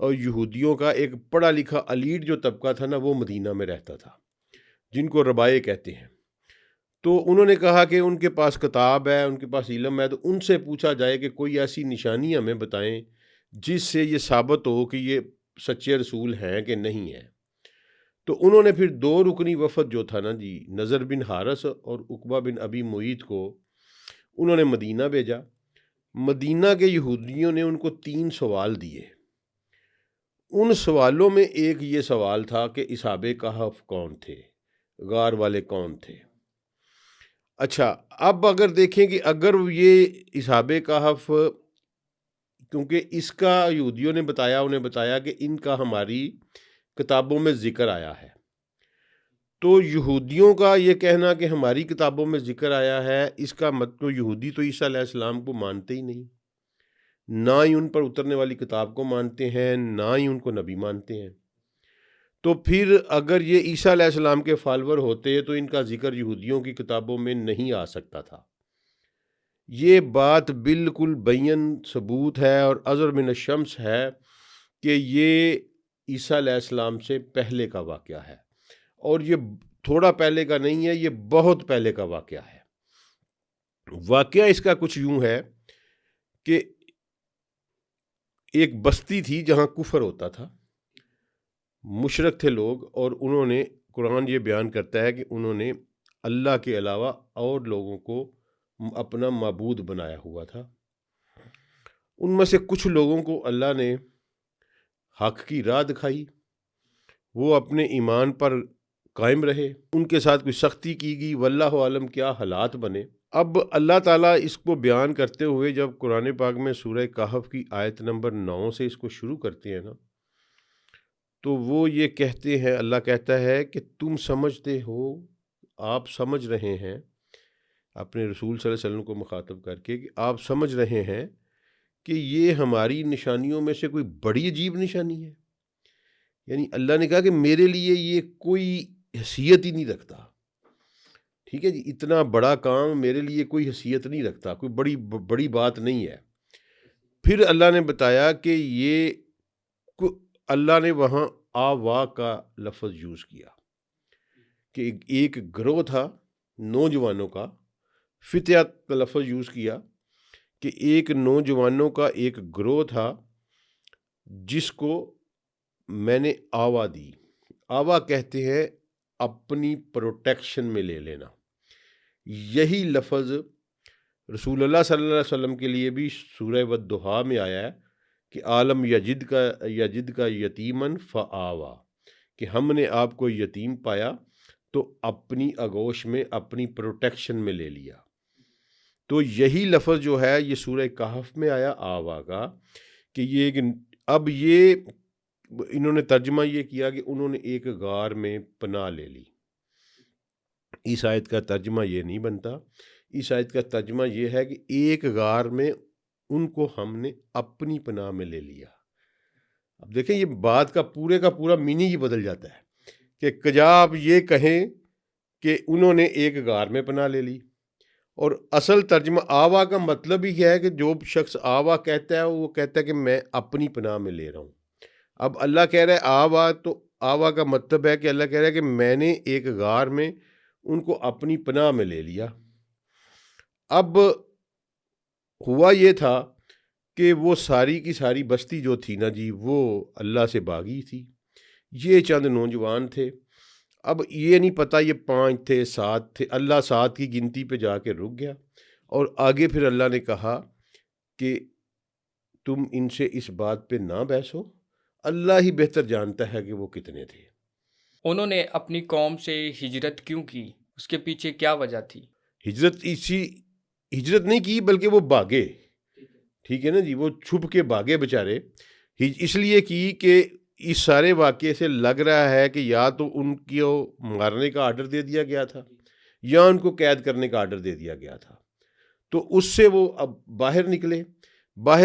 اور یہودیوں کا ایک پڑھا لکھا الیٹ جو طبقہ تھا نا وہ مدینہ میں رہتا تھا، جن کو ربائے کہتے ہیں۔ تو انہوں نے کہا کہ ان کے پاس کتاب ہے، ان کے پاس علم ہے، تو ان سے پوچھا جائے کہ کوئی ایسی نشانی ہمیں بتائیں جس سے یہ ثابت ہو کہ یہ سچے رسول ہیں کہ نہیں ہیں۔ تو انہوں نے پھر 2 رکنی وفد جو تھا نا جی، نضر بن حارث اور عقبہ بن ابی معیط کو انہوں نے مدینہ بھیجا۔ مدینہ کے یہودیوں نے ان کو 3 سوال دیے۔ ان سوالوں میں ایک یہ سوال تھا کہ اصحاب کہف کون تھے، غار والے کون تھے۔ اچھا، اب اگر دیکھیں کہ اگر یہ اصحاب کہف، کیونکہ اس کا یہودیوں نے بتایا، انہیں بتایا کہ ان کا ہماری کتابوں میں ذکر آیا ہے، تو یہودیوں کا یہ کہنا کہ ہماری کتابوں میں ذکر آیا ہے، اس کا مطلب یہودی تو عیسیٰ علیہ السلام کو مانتے ہی نہیں، نہ ہی ان پر اترنے والی کتاب کو مانتے ہیں، نہ ہی ان کو نبی مانتے ہیں۔ تو پھر اگر یہ عیسیٰ علیہ السلام کے فالور ہوتے تو ان کا ذکر یہودیوں کی کتابوں میں نہیں آ سکتا تھا۔ یہ بات بالکل بین ثبوت ہے اور ازر من الشمس ہے کہ یہ عیسیٰ علیہ السلام سے پہلے کا واقعہ ہے، اور یہ تھوڑا پہلے کا نہیں ہے، یہ بہت پہلے کا واقعہ ہے۔ واقعہ اس کا کچھ یوں ہے کہ ایک بستی تھی جہاں کفر ہوتا تھا، مشرک تھے لوگ، اور انہوں نے، قرآن یہ بیان کرتا ہے کہ انہوں نے اللہ کے علاوہ اور لوگوں کو اپنا معبود بنایا ہوا تھا۔ ان میں سے کچھ لوگوں کو اللہ نے حق کی راہ دکھائی، وہ اپنے ایمان پر قائم رہے، ان کے ساتھ کوئی سختی کی گئی، واللہ عالم کیا حالات بنے۔ اب اللہ تعالیٰ اس کو بیان کرتے ہوئے جب قرآن پاک میں سورہ کہف کی آیت نمبر 9 سے اس کو شروع کرتے ہیں نا، تو وہ یہ کہتے ہیں، اللہ کہتا ہے کہ تم سمجھتے ہو، آپ سمجھ رہے ہیں، اپنے رسول صلی اللہ علیہ وسلم کو مخاطب کر کے، کہ آپ سمجھ رہے ہیں کہ یہ ہماری نشانیوں میں سے کوئی بڑی عجیب نشانی ہے۔ یعنی اللہ نے کہا کہ میرے لیے یہ کوئی حیثیت ہی نہیں رکھتا، ٹھیک ہے جی، اتنا بڑا کام میرے لیے کوئی حیثیت نہیں رکھتا، کوئی بڑی بات نہیں ہے۔ پھر اللہ نے بتایا کہ یہ اللہ نے وہاں آوا کا لفظ یوز کیا کہ ایک گروہ تھا نوجوانوں کا، فتیہ کا لفظ یوز کیا کہ ایک نوجوانوں کا ایک گروہ تھا جس کو میں نے آوا دی۔ آوا کہتے ہیں اپنی پروٹیکشن میں لے لینا۔ یہی لفظ رسول اللہ صلی اللہ علیہ وسلم کے لیے بھی سورہ والضحیٰ میں آیا ہے کہ عالم یجد کا یتیمن فآوا، کہ ہم نے آپ کو یتیم پایا تو اپنی آغوش میں، اپنی پروٹیکشن میں لے لیا۔ تو یہی لفظ جو ہے یہ سورہ کہف میں آیا آوا کا، کہ یہ اب یہ انہوں نے ترجمہ یہ کیا کہ انہوں نے ایک غار میں پناہ لے لی۔ اس آیت کا ترجمہ یہ نہیں بنتا، اس آیت کا ترجمہ یہ ہے کہ ایک غار میں ان کو ہم نے اپنی پناہ میں لے لیا۔ اب دیکھیں یہ بات کا پورا میننگ ہی بدل جاتا ہے کہ کجا آپ یہ کہیں کہ انہوں نے ایک غار میں پناہ لے لی، اور اصل ترجمہ آوا کا مطلب ہی ہے کہ جو شخص آوا کہتا ہے وہ کہتا ہے کہ میں اپنی پناہ میں لے رہا ہوں۔ اب اللہ کہہ رہا ہے آوا، تو آوا کا مطلب ہے کہ اللہ کہہ رہا ہے کہ میں نے ایک غار میں ان کو اپنی پناہ میں لے لیا۔ اب ہوا یہ تھا کہ وہ ساری کی ساری بستی جو تھی نا جی، وہ اللہ سے باغی تھی، یہ چند نوجوان تھے۔ اب یہ نہیں پتہ یہ 5 تھے 7 تھے، اللہ 7 کی گنتی پہ جا کے رک گیا، اور آگے پھر اللہ نے کہا کہ تم ان سے اس بات پہ نہ بحث ہو، اللہ ہی بہتر جانتا ہے کہ وہ کتنے تھے۔ انہوں نے اپنی قوم سے ہجرت کیوں کی؟ اس کے پیچھے کیا وجہ تھی؟ ہجرت نہیں کی بلکہ وہ بھاگے، ٹھیک ہے نا جی، وہ چھپ کے بھاگے بیچارے۔ اس لیے کی کہ اس سارے واقعے سے لگ رہا ہے کہ یا تو ان کو مارنے کا آرڈر دے دیا گیا تھا یا ان کو قید کرنے کا آرڈر دے دیا گیا تھا، تو اس سے وہ اب باہر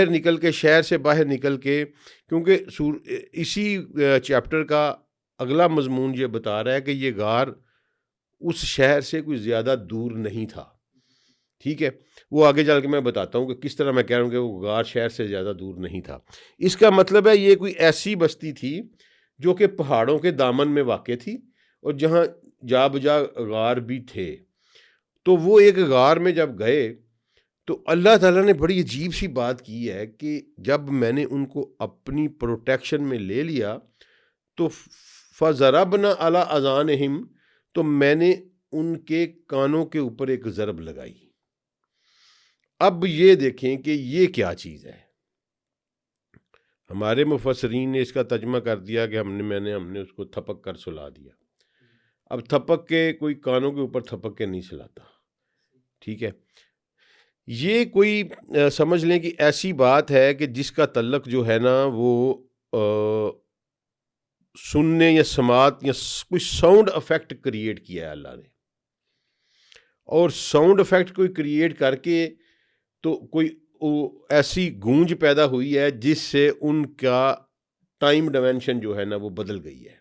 نکل کے شہر سے باہر نکل کے، کیونکہ اسی چیپٹر کا اگلا مضمون یہ بتا رہا ہے کہ یہ غار اس شہر سے کوئی زیادہ دور نہیں تھا، ٹھیک ہے، وہ آگے چل کے میں بتاتا ہوں کہ کس طرح میں کہہ رہا ہوں کہ وہ غار شہر سے زیادہ دور نہیں تھا۔ اس کا مطلب ہے یہ کوئی ایسی بستی تھی جو کہ پہاڑوں کے دامن میں واقع تھی اور جہاں جا بجا غار بھی تھے۔ تو وہ ایک غار میں جب گئے تو اللہ تعالیٰ نے بڑی عجیب سی بات کی ہے کہ جب میں نے ان کو اپنی پروٹیکشن میں لے لیا تو فَضَرَبْنَا عَلَىٰ أَذَانِهِمْ، تو میں نے ان کے کانوں کے اوپر ایک ضرب لگائی۔ اب یہ دیکھیں کہ یہ کیا چیز ہے۔ ہمارے مفسرین نے اس کا ترجمہ کر دیا کہ ہم نے اس کو تھپک کر سلا دیا۔ اب تھپک کے کوئی کانوں کے اوپر تھپک کے نہیں سلاتا، ٹھیک ہے۔ یہ کوئی سمجھ لیں کہ ایسی بات ہے کہ جس کا تعلق جو ہے نا وہ سننے یا سماعت یا کوئی ساؤنڈ افیکٹ کریٹ کیا ہے اللہ نے، اور ساؤنڈ افیکٹ کوئی کریٹ کر کے تو کوئی ایسی گونج پیدا ہوئی ہے جس سے ان کا ٹائم ڈائمینشن جو ہے نا وہ بدل گئی ہے،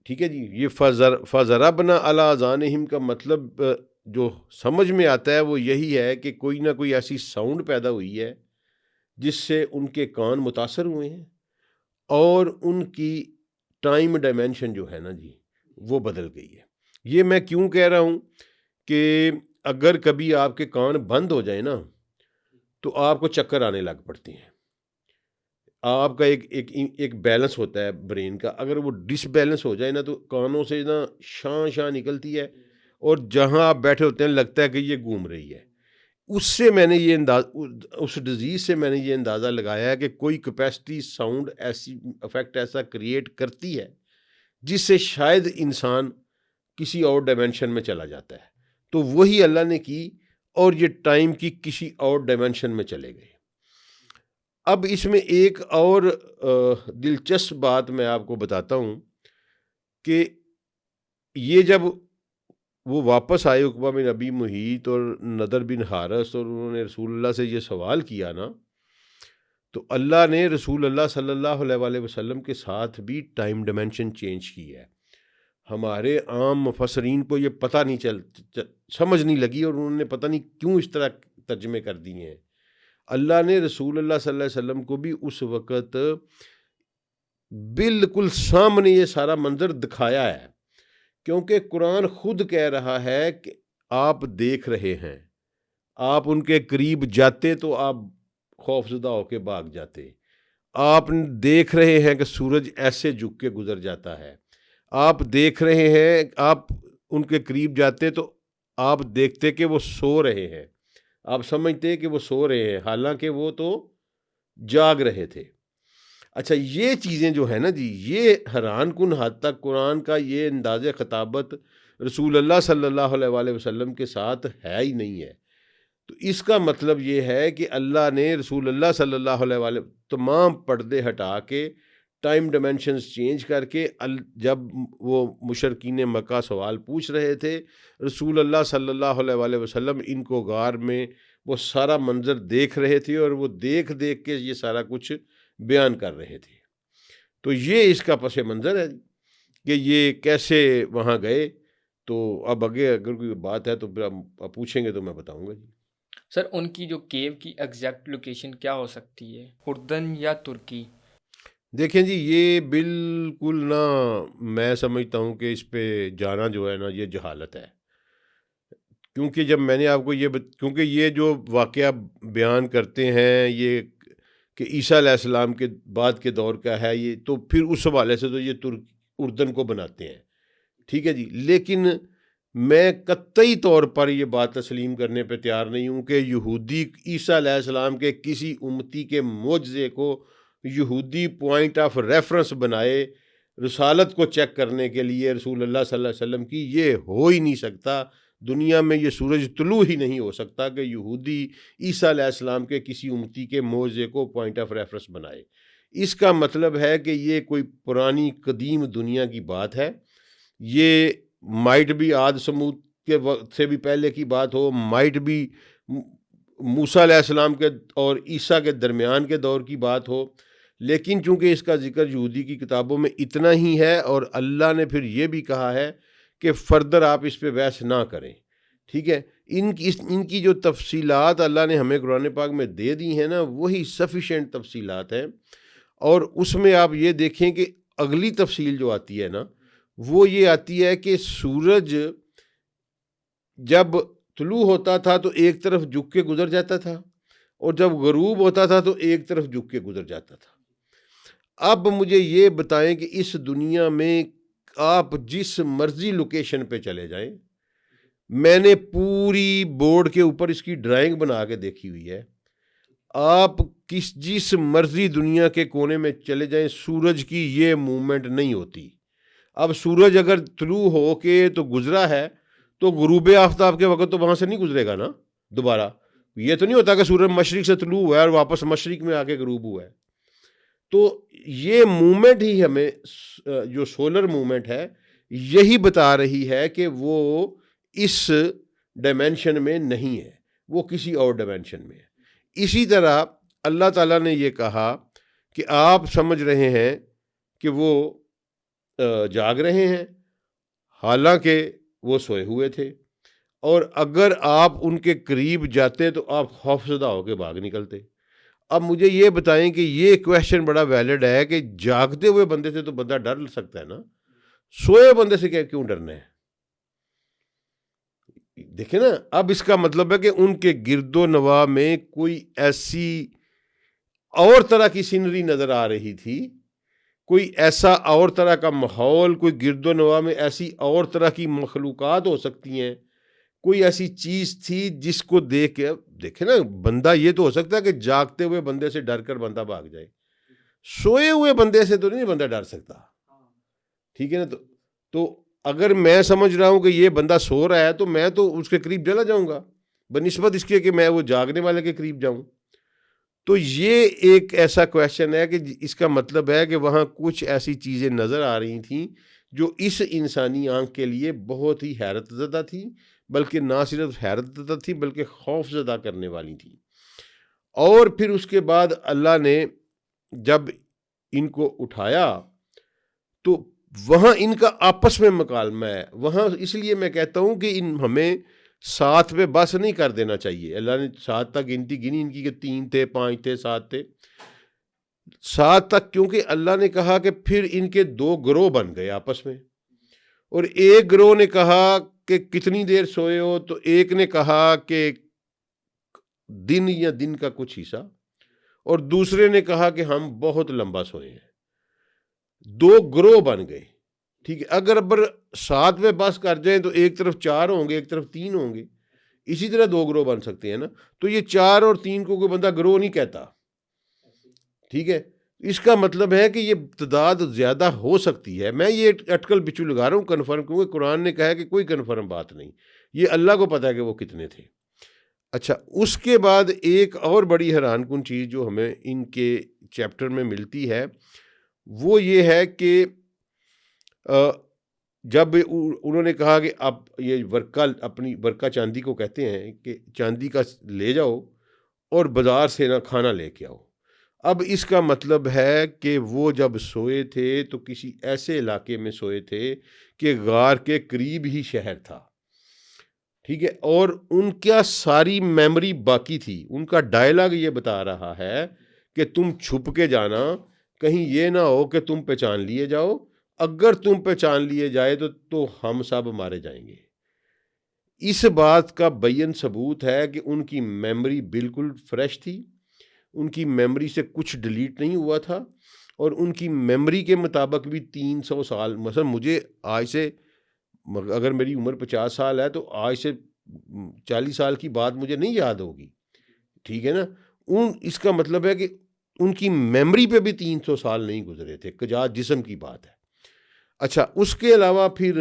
ٹھیک ہے جی۔ یہ فَضَرَبْنَا عَلَىٰ أَذَانِهِمْ کا مطلب جو سمجھ میں آتا ہے وہ یہی ہے کہ کوئی نہ کوئی ایسی ساؤنڈ پیدا ہوئی ہے جس سے ان کے کان متاثر ہوئے ہیں اور ان کی ٹائم ڈائمینشن جو ہے نا جی وہ بدل گئی ہے۔ یہ میں کیوں کہہ رہا ہوں کہ اگر کبھی آپ کے کان بند ہو جائیں نا تو آپ کو چکر آنے لگ پڑتے ہیں۔ آپ کا ایک بیلنس ہوتا ہے برین کا، اگر وہ ڈس بیلنس ہو جائے نا تو کانوں سے نا شاں نکلتی ہے اور جہاں آپ بیٹھے ہوتے ہیں لگتا ہے کہ یہ گھوم رہی ہے۔ اس سے میں نے یہ اس ڈیزیز سے میں نے یہ اندازہ لگایا ہے کہ کوئی کیپیسٹی ساؤنڈ ایسی افیکٹ ایسا کریٹ کرتی ہے جس سے شاید انسان کسی اور ڈائمینشن میں چلا جاتا ہے، تو وہی اللہ نے کی اور یہ ٹائم کی کسی اور ڈائمینشن میں چلے گئے۔ اب اس میں ایک اور دلچسپ بات میں آپ کو بتاتا ہوں کہ یہ جب وہ واپس آئے عقبہ بن ابی محیط اور نضر بن حارث اور انہوں نے رسول اللہ سے یہ سوال کیا نا، تو اللہ نے رسول اللہ صلی اللہ علیہ وآلہ وسلم کے ساتھ بھی ٹائم ڈائمینشن چینج کی ہے۔ ہمارے عام مفسرین کو یہ پتہ نہیں سمجھ نہیں لگی اور انہوں نے پتہ نہیں کیوں اس طرح ترجمے کر دیے ہیں۔ اللہ نے رسول اللہ صلی اللہ علیہ وسلم کو بھی اس وقت بالکل سامنے یہ سارا منظر دکھایا ہے، کیونکہ قرآن خود کہہ رہا ہے کہ آپ دیکھ رہے ہیں، آپ ان کے قریب جاتے تو آپ خوف زدہ ہو کے بھاگ جاتے، آپ دیکھ رہے ہیں کہ سورج ایسے جھک کے گزر جاتا ہے، آپ دیکھ رہے ہیں، آپ ان کے قریب جاتے تو آپ دیکھتے کہ وہ سو رہے ہیں، آپ سمجھتے کہ وہ سو رہے ہیں حالانکہ وہ تو جاگ رہے تھے۔ اچھا، یہ چیزیں جو ہے نا جی، یہ حیران کن حد تک قرآن کا یہ انداز خطابت رسول اللہ صلی اللہ علیہ وآلہ وسلم کے ساتھ ہے ہی نہیں ہے۔ تو اس کا مطلب یہ ہے کہ اللہ نے رسول اللہ صلی اللہ علیہ وآلہ تمام پردے ہٹا کے ٹائم ڈائمینشنز چینج کر کے جب وہ مشرکین مکہ سوال پوچھ رہے تھے، رسول اللہ صلی اللہ علیہ وآلہ وسلم ان کو غار میں وہ سارا منظر دیکھ رہے تھے اور وہ دیکھ کے یہ سارا کچھ بیان کر رہے تھے۔ تو یہ اس کا پس منظر ہے کہ یہ کیسے وہاں گئے۔ تو اب آگے اگر کوئی بات ہے تو پھر آپ پوچھیں گے تو میں بتاؤں گا جی۔ سر، ان کی جو کیو کی ایگزیکٹ لوکیشن کیا ہو سکتی ہے، اردن یا ترکی؟ دیکھیں جی، یہ بالکل نا میں سمجھتا ہوں کہ اس پہ جانا جو ہے نا یہ جہالت ہے، کیونکہ جب میں نے آپ کو کیونکہ یہ جو واقعہ بیان کرتے ہیں یہ کہ عیسیٰ علیہ السلام کے بعد کے دور کا ہے، یہ تو پھر اس حوالے سے تو یہ اردن کو بناتے ہیں، ٹھیک ہے جی۔ لیکن میں قطعی طور پر یہ بات تسلیم کرنے پہ تیار نہیں ہوں کہ یہودی عیسیٰ علیہ السلام کے کسی امتی کے معجزے کو یہودی پوائنٹ آف ریفرنس بنائے رسالت کو چیک کرنے کے لیے رسول اللہ صلی اللہ علیہ وسلم کی، یہ ہو ہی نہیں سکتا۔ دنیا میں یہ سورج طلوع ہی نہیں ہو سکتا کہ یہودی عیسیٰ علیہ السلام کے کسی امتی کے معجزے کو پوائنٹ آف ریفرنس بنائے۔ اس کا مطلب ہے کہ یہ کوئی پرانی قدیم دنیا کی بات ہے، یہ مائٹ بھی عاد سمود کے وقت سے بھی پہلے کی بات ہو، مائٹ بھی موسیٰ علیہ السلام کے اور عیسیٰ کے درمیان کے دور کی بات ہو، لیکن چونکہ اس کا ذکر یہودی کی کتابوں میں اتنا ہی ہے اور اللہ نے پھر یہ بھی کہا ہے کہ فردر آپ اس پہ بحث نہ کریں. ٹھیک ہے, ان کی جو تفصیلات اللہ نے ہمیں قرآن پاک میں دے دی ہیں نا, وہی سفیشینٹ تفصیلات ہیں. اور اس میں آپ یہ دیکھیں کہ اگلی تفصیل جو آتی ہے نا, وہ یہ آتی ہے کہ سورج جب طلوع ہوتا تھا تو ایک طرف جھک کے گزر جاتا تھا, اور جب غروب ہوتا تھا تو ایک طرف جھک کے گزر جاتا تھا. اب مجھے یہ بتائیں کہ اس دنیا میں آپ جس مرضی لوکیشن پہ چلے جائیں, میں نے پوری بورڈ کے اوپر اس کی ڈرائنگ بنا کے دیکھی ہوئی ہے, آپ جس مرضی دنیا کے کونے میں چلے جائیں سورج کی یہ موومنٹ نہیں ہوتی. اب سورج اگر طلوع ہو کے تو گزرا ہے تو غروب آفتاب کے وقت تو وہاں سے نہیں گزرے گا نا دوبارہ. یہ تو نہیں ہوتا کہ سورج مشرق سے طلوع ہوا ہے اور واپس مشرق میں آ کے غروب ہوا ہے. تو یہ موومنٹ ہی ہمیں جو سولر موومنٹ ہے یہی بتا رہی ہے کہ وہ اس ڈائمینشن میں نہیں ہے, وہ کسی اور ڈائمینشن میں ہے. اسی طرح اللہ تعالیٰ نے یہ کہا کہ آپ سمجھ رہے ہیں کہ وہ جاگ رہے ہیں, حالانکہ وہ سوئے ہوئے تھے, اور اگر آپ ان کے قریب جاتے تو آپ خوفزدہ ہو کے بھاگ نکلتے. اب مجھے یہ بتائیں کہ یہ کویشچن بڑا ویلڈ ہے کہ جاگتے ہوئے بندے سے تو بندہ ڈر سکتا ہے نا, سوئے بندے سے کیوں ڈرنا ہے؟ دیکھیں نا, اب اس کا مطلب ہے کہ ان کے گرد و نواح میں کوئی ایسی اور طرح کی سینری نظر آ رہی تھی, کوئی ایسا اور طرح کا ماحول, کوئی گرد و نواح میں ایسی اور طرح کی مخلوقات ہو سکتی ہیں, کوئی ایسی چیز تھی جس کو دیکھ کے دیکھیں نا, بندہ یہ تو ہو سکتا ہے کہ جاگتے ہوئے بندے سے ڈر کر بندہ بھاگ جائے, سوئے ہوئے بندے سے تو نہیں بندہ ڈر سکتا. ٹھیک ہے نا, تو اگر میں سمجھ رہا ہوں کہ یہ بندہ سو رہا ہے تو میں تو اس کے قریب چلا جاؤں گا بنسبت اس کے کہ میں وہ جاگنے والے کے قریب جاؤں. تو یہ ایک ایسا کویشچن ہے کہ اس کا مطلب ہے کہ وہاں کچھ ایسی چیزیں نظر آ رہی تھیں جو اس انسانی آنکھ کے لیے بہت ہی حیرت زدہ تھی, بلکہ نہ صرف حیرت زدہ تھی بلکہ خوف زدہ کرنے والی تھی. اور پھر اس کے بعد اللہ نے جب ان کو اٹھایا تو وہاں ان کا آپس میں مکالمہ ہے. وہاں اس لیے میں کہتا ہوں کہ ہمیں 7 پہ بس نہیں کر دینا چاہیے. اللہ نے 7 تک گنتی گنی ان کی کہ 3 تھے 5 تھے 7 تھے 7 تک, کیونکہ اللہ نے کہا کہ پھر ان کے 2 گروہ بن گئے آپس میں, اور ایک گروہ نے کہا کہ کتنی دیر سوئے ہو, تو ایک نے کہا کہ دن یا دن کا کچھ حصہ, اور دوسرے نے کہا کہ ہم بہت لمبا سوئے ہیں. 2 گروہ بن گئے. ٹھیک ہے, اگر 7 میں بس کر جائیں تو ایک طرف 4 ہوں گے ایک طرف 3 ہوں گے, اسی طرح 2 گروہ بن سکتے ہیں نا. تو یہ 4 اور 3 کو کوئی بندہ گروہ نہیں کہتا. ٹھیک ہے, اس کا مطلب ہے کہ یہ تعداد زیادہ ہو سکتی ہے. میں یہ اٹکل بچو لگا رہا ہوں کنفرم, کیونکہ قرآن نے کہا ہے کہ کوئی کنفرم بات نہیں, یہ اللہ کو پتا ہے کہ وہ کتنے تھے. اچھا, اس کے بعد ایک اور بڑی حیران کن چیز جو ہمیں ان کے چیپٹر میں ملتی ہے وہ یہ ہے کہ جب انہوں نے کہا کہ آپ یہ ورقہ, اپنی ورقہ چاندی کو کہتے ہیں, کہ چاندی کا لے جاؤ اور بازار سے نہ کھانا لے کے آؤ. اب اس کا مطلب ہے کہ وہ جب سوئے تھے تو کسی ایسے علاقے میں سوئے تھے کہ غار کے قریب ہی شہر تھا. ٹھیک ہے, اور ان کا ساری میموری باقی تھی. ان کا ڈائلاگ یہ بتا رہا ہے کہ تم چھپ کے جانا, کہیں یہ نہ ہو کہ تم پہچان لیے جاؤ, اگر تم پہچان لیے جائے تو ہم سب مارے جائیں گے. اس بات کا بین ثبوت ہے کہ ان کی میموری بالکل فریش تھی, ان کی میموری سے کچھ ڈیلیٹ نہیں ہوا تھا, اور ان کی میموری کے مطابق بھی 300 سال, مثلا مجھے آج سے, اگر میری عمر 50 سال ہے تو آج سے 40 سال کی بات مجھے نہیں یاد ہوگی. ٹھیک ہے نا, اس کا مطلب ہے کہ ان کی میموری پہ بھی 300 سال نہیں گزرے تھے, کجا جسم کی بات ہے. اچھا, اس کے علاوہ پھر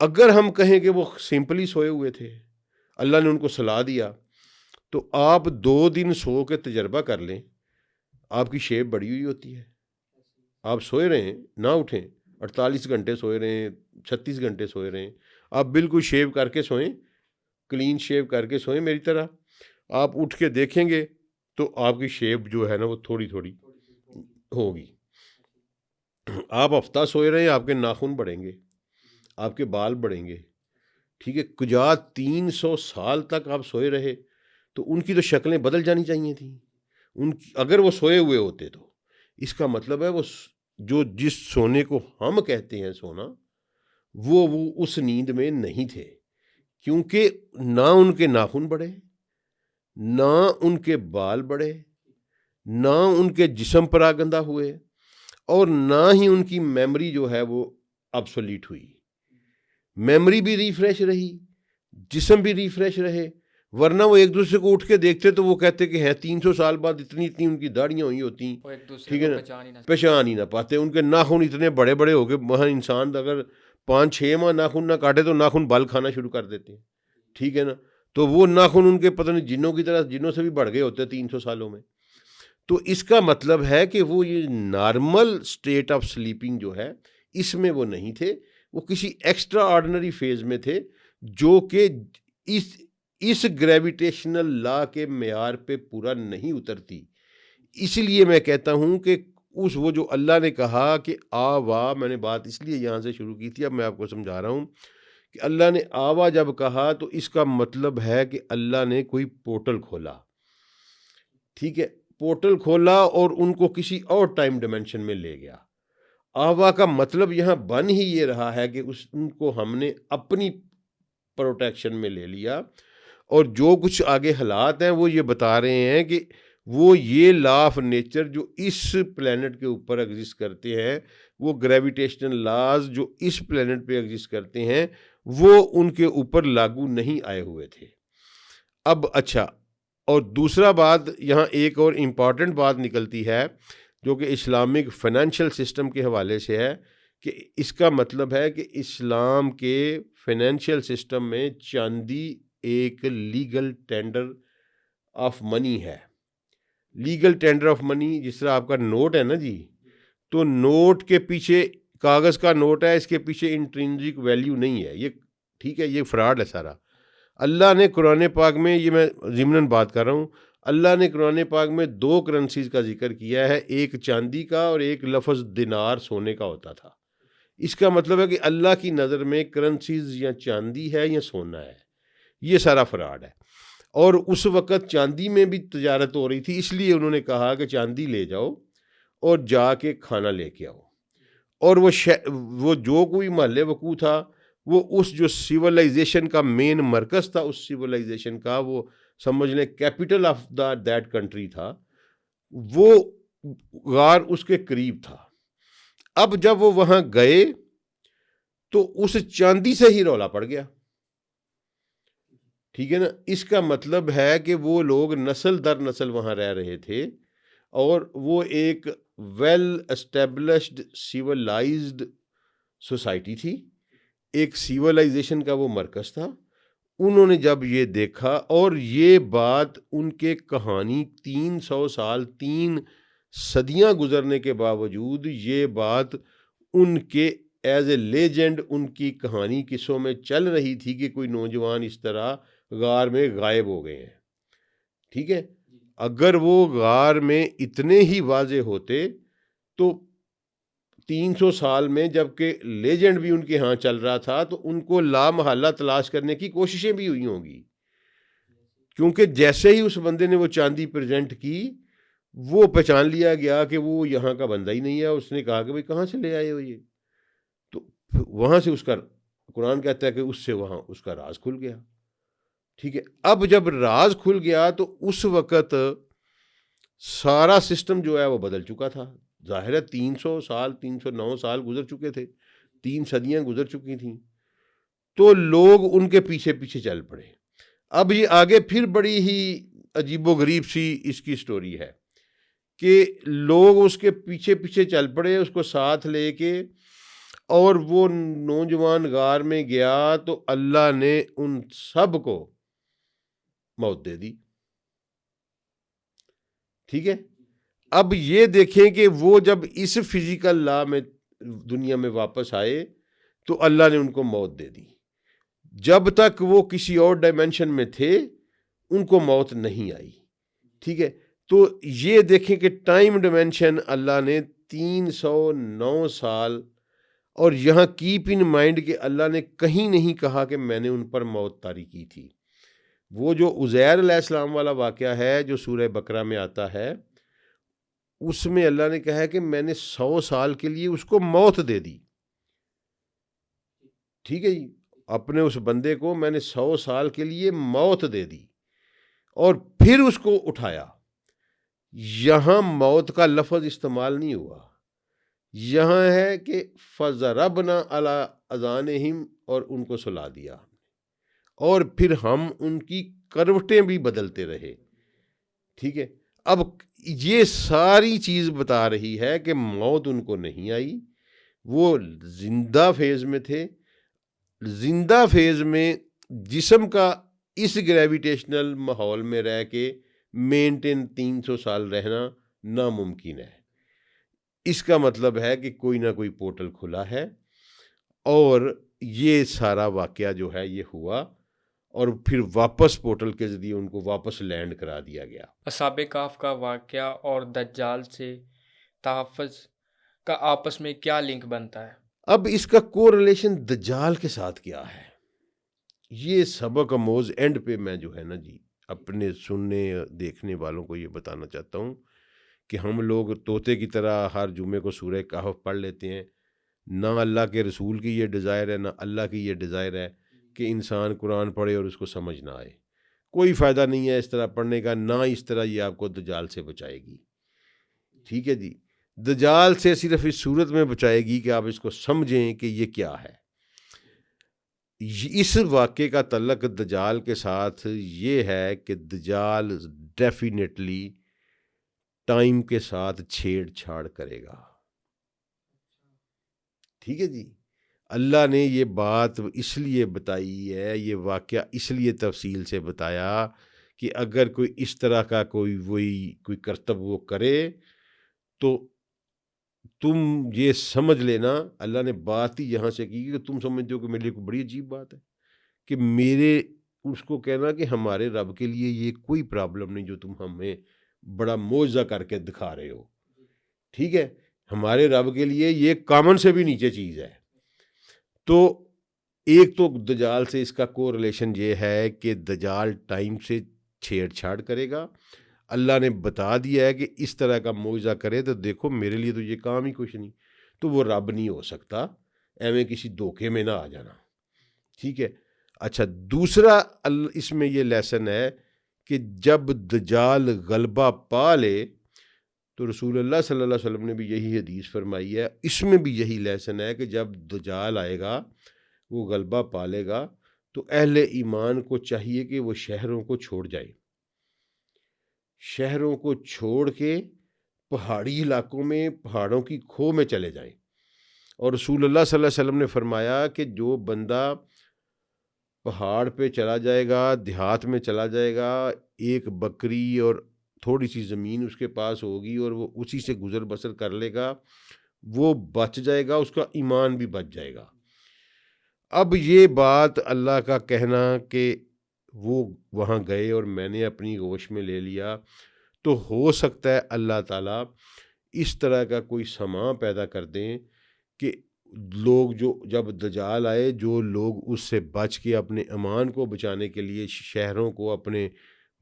اگر ہم کہیں کہ وہ سمپلی سوئے ہوئے تھے, اللہ نے ان کو صلاح دیا, تو آپ 2 دن سو کے تجربہ کر لیں, آپ کی شیپ بڑی ہوئی ہوتی ہے. آپ سوئے رہیں نہ اٹھیں, 48 گھنٹے سوئے رہیں 36 گھنٹے سوئے رہیں, آپ بالکل شیو کر کے سوئیں, کلین شیو کر کے سوئیں میری طرح, آپ اٹھ کے دیکھیں گے تو آپ کی شیپ جو ہے نا وہ تھوڑی تھوڑی ہوگی. آپ ہفتہ سوئے رہیں آپ کے ناخن بڑھیں گے, آپ کے بال بڑھیں گے، ٹھیک ہے. کجا 300 سال تک آپ سوئے رہے تو ان کی تو شکلیں بدل جانی چاہیے تھیں اگر وہ سوئے ہوئے ہوتے. تو اس کا مطلب ہے وہ جو جس سونے کو ہم کہتے ہیں سونا، وہ اس نیند میں نہیں تھے، کیونکہ نہ ان کے ناخن بڑھے، نہ ان کے بال بڑھے، نہ ان کے جسم پراگندہ ہوئے، اور نہ ہی ان کی میموری جو ہے وہ ابسولیٹ ہوئی. میموری بھی ریفریش رہی، جسم بھی ریفریش رہے. ورنہ وہ ایک دوسرے کو اٹھ کے دیکھتے تو وہ کہتے کہ ہیں 300 سال بعد اتنی ان کی داڑیاں ہوئی ہوتی، وہ ایک دوسرے ٹھیک ہے کو نا، پہچان ہی نہ پاتے. ان کے ناخن اتنے بڑے بڑے ہو گئے، وہاں انسان اگر 5-6 ماہ ناخن نہ کاٹے تو ناخن بال کھانا شروع کر دیتے ہیں، ٹھیک ہے نا. تو وہ ناخن ان کے پتہ نہیں جنوں کی طرح، جنوں سے بھی بڑھ گئے ہوتے 300 سالوں میں. تو اس کا مطلب ہے کہ وہ یہ نارمل سٹیٹ آف سلیپنگ جو ہے اس میں وہ نہیں تھے، وہ کسی ایکسٹرا آرڈنری فیز میں تھے جو کہ اس گریویٹیشنل لا کے معیار پہ پورا نہیں اترتی. اس لیے میں کہتا ہوں کہ وہ جو اللہ نے کہا کہ آوا، میں نے بات اس لیے یہاں سے شروع کی تھی، اب میں آپ کو سمجھا رہا ہوں کہ اللہ نے آوا جب کہا تو اس کا مطلب ہے کہ اللہ نے کوئی پورٹل کھولا، ٹھیک ہے، پورٹل کھولا اور ان کو کسی اور ٹائم ڈیمنشن میں لے گیا. آوا کا مطلب یہاں بن ہی یہ رہا ہے کہ ان کو ہم نے اپنی پروٹیکشن میں لے لیا، اور جو کچھ آگے حالات ہیں وہ یہ بتا رہے ہیں کہ وہ یہ لا آف نیچر جو اس پلینٹ کے اوپر ایگزسٹ کرتے ہیں، وہ گریویٹیشنل لاز جو اس پلینٹ پہ ایگزسٹ کرتے ہیں، وہ ان کے اوپر لاگو نہیں آئے ہوئے تھے. اب اچھا، اور دوسرا بات یہاں ایک اور امپورٹنٹ بات نکلتی ہے جو کہ اسلامک فائنینشیل سسٹم کے حوالے سے ہے، کہ اس کا مطلب ہے کہ اسلام کے فائنینشیل سسٹم میں چاندی ایک لیگل ٹینڈر آف منی ہے. لیگل ٹینڈر آف منی، جس طرح آپ کا نوٹ ہے نا جی، تو نوٹ کے پیچھے، کاغذ کا نوٹ ہے، اس کے پیچھے انٹرنسک ویلیو نہیں ہے، یہ ٹھیک ہے، یہ فراڈ ہے سارا. اللہ نے قرآن پاک میں، یہ میں ضمناً بات کر رہا ہوں، اللہ نے قرآن پاک میں 2 کرنسیز کا ذکر کیا ہے، ایک چاندی کا اور ایک لفظ دینار سونے کا ہوتا تھا. اس کا مطلب ہے کہ اللہ کی نظر میں کرنسیز یا چاندی ہے یا سونا ہے، یہ سارا فراڈ ہے. اور اس وقت چاندی میں بھی تجارت ہو رہی تھی، اس لیے انہوں نے کہا کہ چاندی لے جاؤ اور جا کے کھانا لے کے آؤ. اور وہ جو کوئی محل وقوع تھا، وہ اس جو سیولائزیشن کا مین مرکز تھا، اس سیولائزیشن کا وہ سمجھ لیں کیپٹل آف دیٹ کنٹری تھا، وہ غار اس کے قریب تھا. اب جب وہ وہاں گئے تو اس چاندی سے ہی رولا پڑ گیا، ٹھیک ہے نا. اس کا مطلب ہے کہ وہ لوگ نسل در نسل وہاں رہ رہے تھے، اور وہ ایک ویل اسٹیبلشڈ سیولائزڈ سوسائٹی تھی، ایک سیولائزیشن کا وہ مرکز تھا. انہوں نے جب یہ دیکھا، اور یہ بات ان کے کہانی 300 سال 3 صدیاں گزرنے کے باوجود یہ بات ان کے ایز اے لیجنڈ ان کی کہانی قصوں میں چل رہی تھی کہ کوئی نوجوان اس طرح غار میں غائب ہو گئے ہیں، ٹھیک ہے. اگر وہ غار میں اتنے ہی واضح ہوتے تو 300 سال میں، جبکہ لیجنڈ بھی ان کے ہاں چل رہا تھا، تو ان کو لا محالہ تلاش کرنے کی کوششیں بھی ہوئی ہوں گی. کیونکہ جیسے ہی اس بندے نے وہ چاندی پریزنٹ کی، وہ پہچان لیا گیا کہ وہ یہاں کا بندہ ہی نہیں ہے. اس نے کہا کہ بھئی کہاں سے لے آئے ہو یہ؟ تو وہاں سے اس کا، قرآن کہتا ہے کہ اس سے وہاں اس کا راز کھل گیا، ٹھیک ہے. اب جب راز کھل گیا تو اس وقت سارا سسٹم جو ہے وہ بدل چکا تھا. ظاہر ہے 300 سال 309 سال گزر چکے تھے، 3 صدیاں گزر چکی تھیں، تو لوگ ان کے پیچھے پیچھے چل پڑے. اب یہ آگے پھر بڑی ہی عجیب و غریب سی اس کی سٹوری ہے کہ لوگ اس کے پیچھے پیچھے چل پڑے اس کو ساتھ لے کے، اور وہ نوجوان غار میں گیا تو اللہ نے ان سب کو موت دے دی، ٹھیک ہے. اب یہ دیکھیں کہ وہ جب اس فزیکل لا میں دنیا میں واپس آئے تو اللہ نے ان کو موت دے دی. جب تک وہ کسی اور ڈائمینشن میں تھے ان کو موت نہیں آئی، ٹھیک ہے. تو یہ دیکھیں کہ ٹائم ڈائمینشن اللہ نے 309 سال اور یہاں کیپ ان مائنڈ کہ اللہ نے کہیں نہیں کہا کہ میں نے ان پر موت طاری کی تھی۔ وہ جو عزیر علیہ السلام والا واقعہ ہے جو سورہ بقرہ میں آتا ہے، اس میں اللہ نے کہا ہے کہ میں نے 100 سال کے لیے اس کو موت دے دی۔ ٹھیک ہے جی، اپنے اس بندے کو میں نے 100 سال کے لیے موت دے دی اور پھر اس کو اٹھایا۔ یہاں موت کا لفظ استعمال نہیں ہوا، یہاں ہے کہ فَضَرَبْنَا عَلَىٰ أَذَانِهِمْ، اور ان کو سلا دیا، اور پھر ہم ان کی کروٹیں بھی بدلتے رہے۔ ٹھیک ہے، اب یہ ساری چیز بتا رہی ہے کہ موت ان کو نہیں آئی، وہ زندہ فیز میں تھے۔ زندہ فیز میں جسم کا اس گریویٹیشنل ماحول میں رہ کے مینٹین 300 سال رہنا ناممکن ہے۔ اس کا مطلب ہے کہ کوئی نہ کوئی پورٹل کھلا ہے، اور یہ سارا واقعہ جو ہے یہ ہوا، اور پھر واپس پورٹل کے ذریعے ان کو واپس لینڈ کرا دیا گیا۔ اصحاب کہف کا واقعہ اور دجال سے تحفظ کا آپس میں کیا لنک بنتا ہے؟ اب اس کا کو ریلیشن دجال کے ساتھ کیا ہے، یہ سبق آموز اینڈ پہ میں جو ہے نا جی اپنے سننے دیکھنے والوں کو یہ بتانا چاہتا ہوں کہ ہم لوگ طوطے کی طرح ہر جمعے کو سورہ کہف پڑھ لیتے ہیں۔ نہ اللہ کے رسول کی یہ ڈیزائر ہے، نہ اللہ کی یہ ڈیزائر ہے کہ انسان قرآن پڑھے اور اس کو سمجھ نہ آئے۔ کوئی فائدہ نہیں ہے اس طرح پڑھنے کا، نہ اس طرح یہ آپ کو دجال سے بچائے گی۔ ٹھیک ہے جی، دجال سے صرف اس صورت میں بچائے گی کہ آپ اس کو سمجھیں کہ یہ کیا ہے۔ اس واقعے کا تعلق دجال کے ساتھ یہ ہے کہ دجال ڈیفینیٹلی ٹائم کے ساتھ چھیڑ چھاڑ کرے گا۔ ٹھیک ہے جی، اللہ نے یہ بات اس لیے بتائی ہے، یہ واقعہ اس لیے تفصیل سے بتایا کہ اگر کوئی اس طرح کا کوئی کرتب وہ کرے تو تم یہ سمجھ لینا، اللہ نے بات ہی یہاں سے کی کہ تم سمجھتے ہو کہ میرے لیے کوئی بڑی عجیب بات ہے کہ میرے اس کو کہنا کہ ہمارے رب کے لیے یہ کوئی پرابلم نہیں جو تم ہمیں بڑا معجزہ کر کے دکھا رہے ہو۔ ٹھیک ہے، ہمارے رب کے لیے یہ کامن سے بھی نیچے چیز ہے۔ تو ایک تو دجال سے اس کا کو ریلیشن یہ ہے کہ دجال ٹائم سے چھیڑ چھاڑ کرے گا۔ اللہ نے بتا دیا ہے کہ اس طرح کا معجزہ کرے تو دیکھو میرے لیے تو یہ کام ہی کچھ نہیں، تو وہ رب نہیں ہو سکتا، ایویں کسی دھوکے میں نہ آ جانا۔ ٹھیک ہے، اچھا دوسرا اس میں یہ لیسن ہے کہ جب دجال غلبہ پا لے تو رسول اللہ صلی اللہ علیہ وسلم نے بھی یہی حدیث فرمائی ہے، اس میں بھی یہی لیسن ہے کہ جب دجال آئے گا، وہ غلبہ پالے گا، تو اہل ایمان کو چاہیے کہ وہ شہروں کو چھوڑ جائیں، شہروں کو چھوڑ کے پہاڑی علاقوں میں پہاڑوں کی کھو میں چلے جائیں۔ اور رسول اللہ صلی اللہ علیہ وسلم نے فرمایا کہ جو بندہ پہاڑ پہ چلا جائے گا، دیہات میں چلا جائے گا، ایک بکری اور تھوڑی سی زمین اس کے پاس ہوگی اور وہ اسی سے گزر بسر کر لے گا، وہ بچ جائے گا، اس کا ایمان بھی بچ جائے گا۔ اب یہ بات اللہ کا کہنا کہ وہ وہاں گئے اور میں نے اپنی گوش میں لے لیا، تو ہو سکتا ہے اللہ تعالیٰ اس طرح کا کوئی سماں پیدا کر دیں کہ لوگ جو جب دجال آئے، جو لوگ اس سے بچ کے اپنے ایمان کو بچانے کے لیے شہروں کو، اپنے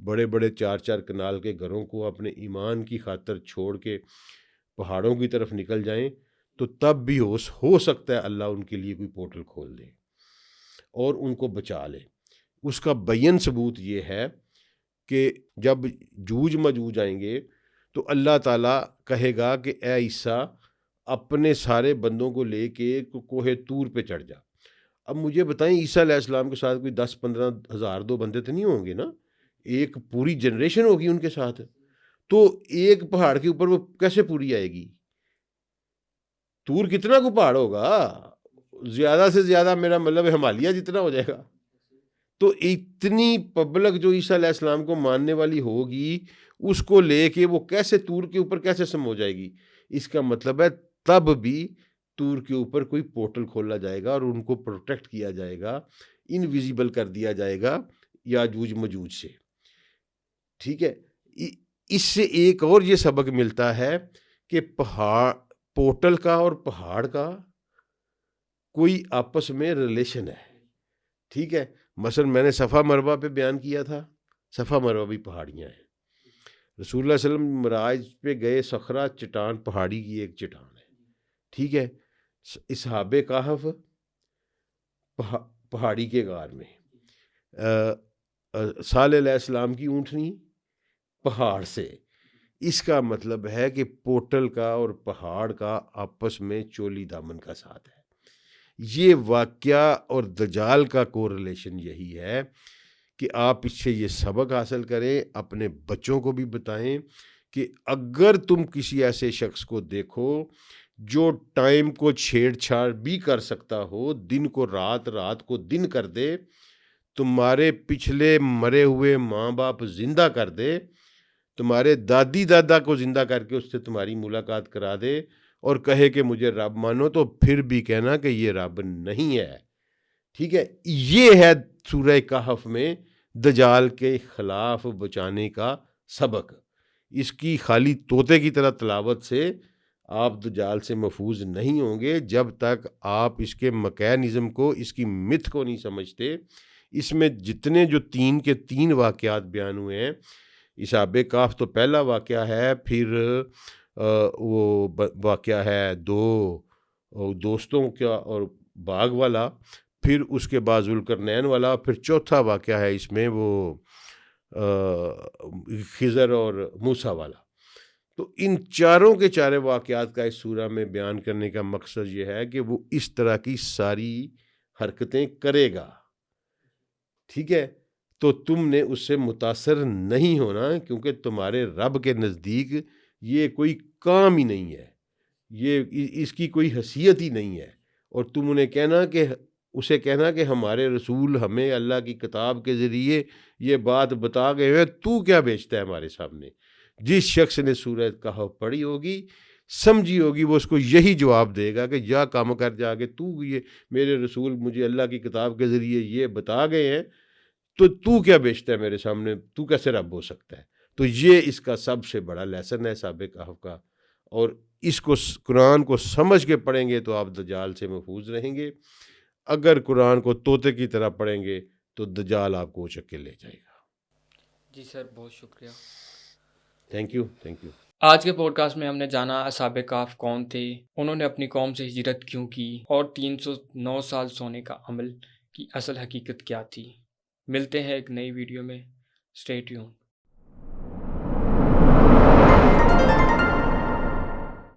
بڑے بڑے 4 کنال کے گھروں کو اپنے ایمان کی خاطر چھوڑ کے پہاڑوں کی طرف نکل جائیں، تو تب بھی ہو سکتا ہے اللہ ان کے لیے کوئی پورٹل کھول دے اور ان کو بچا لے۔ اس کا بین ثبوت یہ ہے کہ جب جوج مجوج آئیں گے تو اللہ تعالیٰ کہے گا کہ اے عیسیٰ اپنے سارے بندوں کو لے کے کوہ طور پہ چڑھ جا۔ اب مجھے بتائیں عیسیٰ علیہ السلام کے ساتھ کوئی 10-15 ہزار 2 بندے تو نہیں ہوں گے نا، ایک پوری جنریشن ہوگی ان کے ساتھ، تو ایک پہاڑ کے اوپر وہ کیسے پوری آئے گی؟ طور کتنا کو پہاڑ ہوگا؟ زیادہ سے زیادہ میرا مطلب ہمالیہ جتنا ہو جائے گا۔ تو اتنی پبلک جو عیسیٰ علیہ السلام کو ماننے والی ہوگی، اس کو لے کے وہ کیسے طور کے اوپر کیسے سمو جائے گی؟ اس کا مطلب ہے تب بھی طور کے اوپر کوئی پورٹل کھولا جائے گا اور ان کو پروٹیکٹ کیا جائے گا، انویزیبل کر دیا جائے گا یاجوج مجوج سے۔ ٹھیک ہے، اس سے ایک اور یہ سبق ملتا ہے کہ پورٹل کا اور پہاڑ کا کوئی آپس میں ریلیشن ہے. ٹھیک ہے، مثلا میں نے صفا مروہ پہ بیان کیا تھا، صفا مروہ بھی پہاڑیاں ہیں. رسول اللہ صلی اللہ علیہ وسلم معراج پہ گئے، صخرہ چٹان پہاڑی کی ایک چٹان ہے. ٹھیک ہے، اصحاب کہف پہاڑی کے غار میں، صالح علیہ السلام کی اونٹنی پہاڑ سے. اس کا مطلب ہے کہ پورٹل کا اور پہاڑ کا آپس میں چولی دامن کا ساتھ ہے. یہ واقعہ اور دجال کا کوریلیشن یہی ہے کہ آپ اس سے یہ سبق حاصل کریں، اپنے بچوں کو بھی بتائیں کہ اگر تم کسی ایسے شخص کو دیکھو جو ٹائم کو چھیڑ چھاڑ بھی کر سکتا ہو، دن کو رات، رات کو دن کر دے، تمہارے پچھلے مرے ہوئے ماں باپ زندہ کر دے، تمہارے دادی دادا کو زندہ کر کے اس سے تمہاری ملاقات کرا دے اور کہے کہ مجھے رب مانو، تو پھر بھی کہنا کہ یہ رب نہیں ہے. ٹھیک ہے، یہ ہے سورہ کہف میں دجال کے خلاف بچانے کا سبق. اس کی خالی طوطے کی طرح تلاوت سے آپ دجال سے محفوظ نہیں ہوں گے جب تک آپ اس کے میکینزم کو، اس کی متھ کو نہیں سمجھتے. اس میں جتنے جو 3 کے 3 واقعات بیان ہوئے ہیں، اصحاب کہف تو پہلا واقعہ ہے، پھر وہ واقعہ ہے 2 دوستوں کا اور باغ والا، پھر اس کے بعد ذوالقرنین والا، پھر چوتھا واقعہ ہے اس میں وہ خضر اور موسیٰ والا. تو ان چاروں کے چارے واقعات کا اس سورہ میں بیان کرنے کا مقصد یہ ہے کہ وہ اس طرح کی ساری حرکتیں کرے گا. ٹھیک ہے، تو تم نے اس سے متاثر نہیں ہونا، کیونکہ تمہارے رب کے نزدیک یہ کوئی کام ہی نہیں ہے، یہ اس کی کوئی حیثیت ہی نہیں ہے. اور تم انہیں اسے کہنا کہ ہمارے رسول ہمیں اللہ کی کتاب کے ذریعے یہ بات بتا گئے ہیں، تو کیا بیچتا ہے ہمارے سامنے. جس شخص نے سورہ کہف پڑھی ہوگی، سمجھی ہوگی، وہ اس کو یہی جواب دے گا کہ جا کام کر جا کے، تو یہ میرے رسول مجھے اللہ کی کتاب کے ذریعے یہ بتا گئے ہیں، تو کیا بیچتا ہے میرے سامنے، تو کیسے رب ہو سکتا ہے. تو یہ اس کا سب سے بڑا لیسن ہے اصحاب کہف کا. اور اس کو قرآن کو سمجھ کے پڑھیں گے تو آپ دجال سے محفوظ رہیں گے. اگر قرآن کو طوطے کی طرح پڑھیں گے تو دجال آپ کو اچک کے لے جائے گا. جی سر، بہت شکریہ. Thank you. آج کے پوڈ کاسٹ میں ہم نے جانا اصحاب کہف کون تھے، انہوں نے اپنی قوم سے ہجرت کیوں کی، اور 309 سال سونے کا عمل کی اصل حقیقت کیا تھی. ملتے ہیں ایک نئی ویڈیو میں. Stay tune.